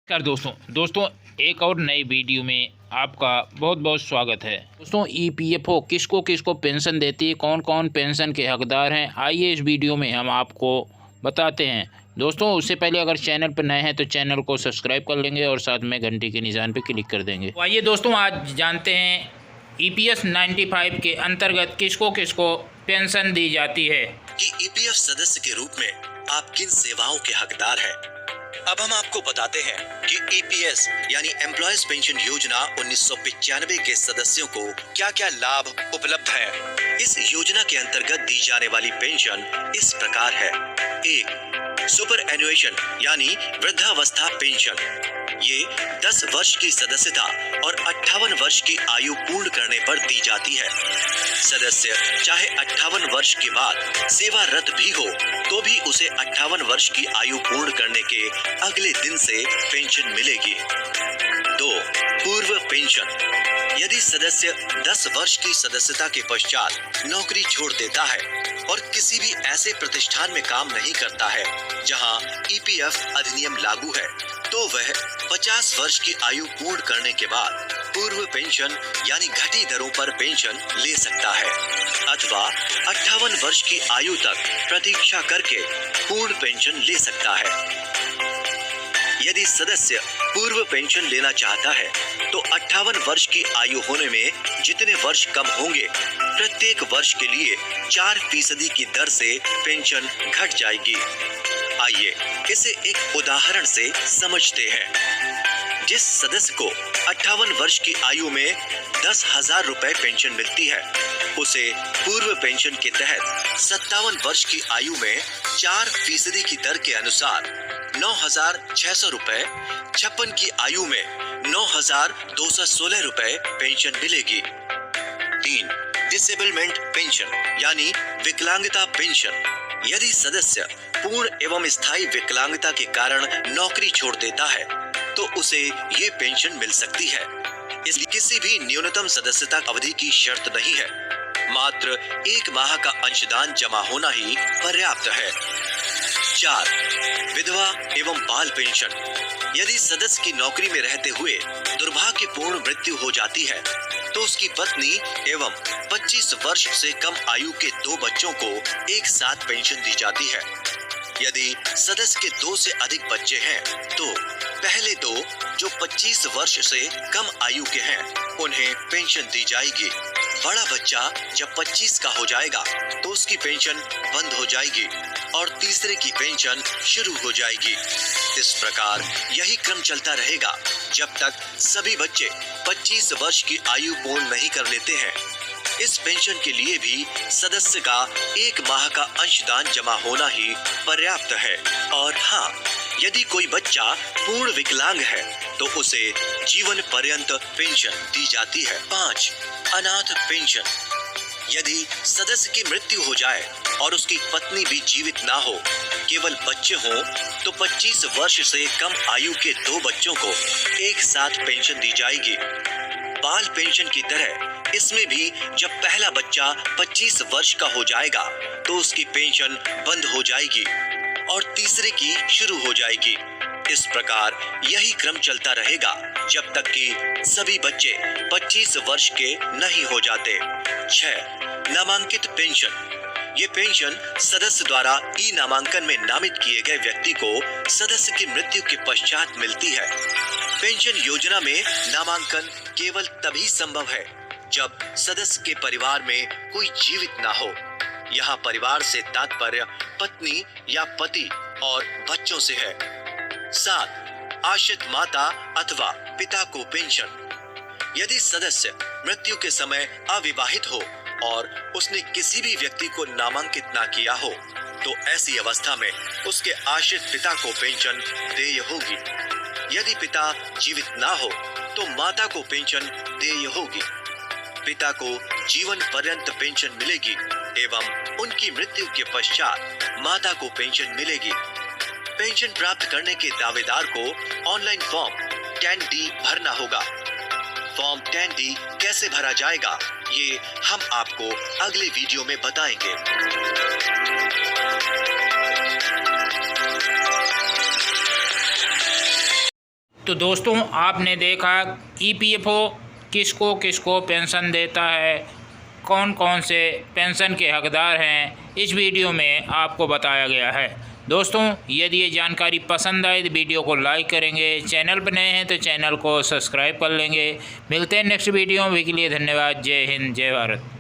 नमस्कार दोस्तों एक और नई वीडियो में आपका बहुत बहुत स्वागत है। दोस्तों ईपीएफओ किसको किसको पेंशन देती है, कौन कौन पेंशन के हकदार हैं, आइए इस वीडियो में हम आपको बताते हैं। दोस्तों उससे पहले अगर चैनल पर नए हैं तो चैनल को सब्सक्राइब कर लेंगे और साथ में घंटी के निशान पर क्लिक कर देंगे। तो आइए दोस्तों आज जानते हैं ईपीएस 95 के अंतर्गत किसको किसको पेंशन दी जाती है कि ईपीएफ सदस्य के रूप में आप किन सेवाओं के हकदार हैं। अब हम आपको बताते हैं कि ईपीएस यानी एम्प्लॉयज पेंशन योजना 1995 के सदस्यों को क्या क्या लाभ उपलब्ध हैं। इस योजना के अंतर्गत दी जाने वाली पेंशन इस प्रकार है। 1. सुपर एनुएशन यानी वृद्धावस्था पेंशन। ये 10 वर्ष की सदस्यता और 58 वर्ष की आयु पूर्ण करने पर दी जाती है। सदस्य चाहे 58 वर्ष के बाद सेवारत भी हो तो भी उसे 58 वर्ष की आयु पूर्ण करने के अगले दिन से पेंशन मिलेगी। 2. पूर्व पेंशन। यदि सदस्य 10 वर्ष की सदस्यता के पश्चात नौकरी छोड़ देता है और किसी भी ऐसे प्रतिष्ठान में काम नहीं करता है जहां ईपीएफ अधिनियम लागू है तो वह 50 वर्ष की आयु पूर्ण करने के बाद पूर्व पेंशन यानी घटी दरों पर पेंशन ले सकता है अथवा 58 वर्ष की आयु तक प्रतीक्षा करके पूर्ण पेंशन ले सकता है। यदि सदस्य पूर्व पेंशन लेना चाहता है तो 58 वर्ष की आयु होने में जितने वर्ष कम होंगे प्रत्येक वर्ष के लिए 4% की दर से पेंशन घट जाएगी। आइए इसे एक उदाहरण से समझते हैं। जिस सदस्य को 58 वर्ष की आयु में 10,000 रुपए पेंशन मिलती है उसे पूर्व पेंशन के तहत 57 वर्ष की आयु में 4% की दर के अनुसार 9,600 रुपए, 56 की आयु में 9,216 रुपए पेंशन मिलेगी। 3. डिसेबलमेंट पेंशन यानी विकलांगता पेंशन। यदि सदस्य पूर्ण एवं स्थायी विकलांगता के कारण नौकरी छोड़ देता है तो उसे ये पेंशन मिल सकती है। इसलिए किसी भी न्यूनतम सदस्यता अवधि की शर्त नहीं है, मात्र 1 माह का अंशदान जमा होना ही पर्याप्त है। 4. विधवा एवं बाल पेंशन। यदि सदस्य की नौकरी में रहते हुए दुर्भाग्यपूर्ण मृत्यु हो जाती है तो उसकी पत्नी एवं 25 वर्ष से कम आयु के 2 बच्चों को एक साथ पेंशन दी जाती है। यदि सदस्य के 2 से अधिक बच्चे हैं तो पहले 2 जो 25 वर्ष से कम आयु के हैं उन्हें पेंशन दी जाएगी। बड़ा बच्चा जब 25 का हो जाएगा तो उसकी पेंशन बंद हो जाएगी और तीसरे की पेंशन शुरू हो जाएगी। इस प्रकार यही क्रम चलता रहेगा जब तक सभी बच्चे 25 वर्ष की आयु पूर्ण नहीं कर लेते हैं। इस पेंशन के लिए भी सदस्य का 1 माह का अंशदान जमा होना ही पर्याप्त है। और हाँ, यदि कोई बच्चा पूर्ण विकलांग है तो उसे जीवन पर्यंत पेंशन दी जाती है। 5. अनाथ पेंशन। यदि सदस्य की मृत्यु हो जाए और उसकी पत्नी भी जीवित ना हो, केवल बच्चे हों, तो 25 वर्ष से कम आयु के 2 बच्चों को एक साथ पेंशन दी जाएगी। बाल पेंशन की तरह इसमें भी जब पहला बच्चा 25 वर्ष का हो जाएगा तो उसकी पेंशन बंद हो जाएगी और तीसरे की शुरू हो जाएगी। इस प्रकार यही क्रम चलता रहेगा जब तक कि सभी बच्चे 25 वर्ष के नहीं हो जाते। 6. नामांकित पेंशन। ये पेंशन सदस्य द्वारा ई नामांकन में नामित किए गए व्यक्ति को सदस्य की मृत्यु के पश्चात मिलती है। पेंशन योजना में नामांकन केवल तभी संभव है जब सदस्य के परिवार में कोई जीवित ना हो। यहाँ परिवार से तात्पर्य पत्नी या पति और बच्चों से है। 7. आश्रित माता अथवा पिता को पेंशन। यदि सदस्य मृत्यु के समय अविवाहित हो और उसने किसी भी व्यक्ति को नामांकित ना किया हो तो ऐसी अवस्था में उसके आश्रित पिता को पेंशन देय होगी। यदि पिता जीवित ना हो तो माता को पेंशन देय होगी। पिता को जीवन पर्यंत पेंशन मिलेगी एवं उनकी मृत्यु के पश्चात माता को पेंशन मिलेगी। पेंशन प्राप्त करने के दावेदार को ऑनलाइन फॉर्म 10D भरना होगा। फॉर्म 10D कैसे भरा जाएगा ये हम आपको अगले वीडियो में बताएंगे। तो दोस्तों आपने देखा EPFO किसको किसको पेंशन देता है, कौन कौन से पेंशन के हकदार हैं, इस वीडियो में आपको बताया गया है। दोस्तों यदि ये जानकारी पसंद आए तो वीडियो को लाइक करेंगे, चैनल पर नए हैं तो चैनल को सब्सक्राइब कर लेंगे। मिलते हैं नेक्स्ट वीडियो में, के लिए धन्यवाद। जय हिंद, जय भारत।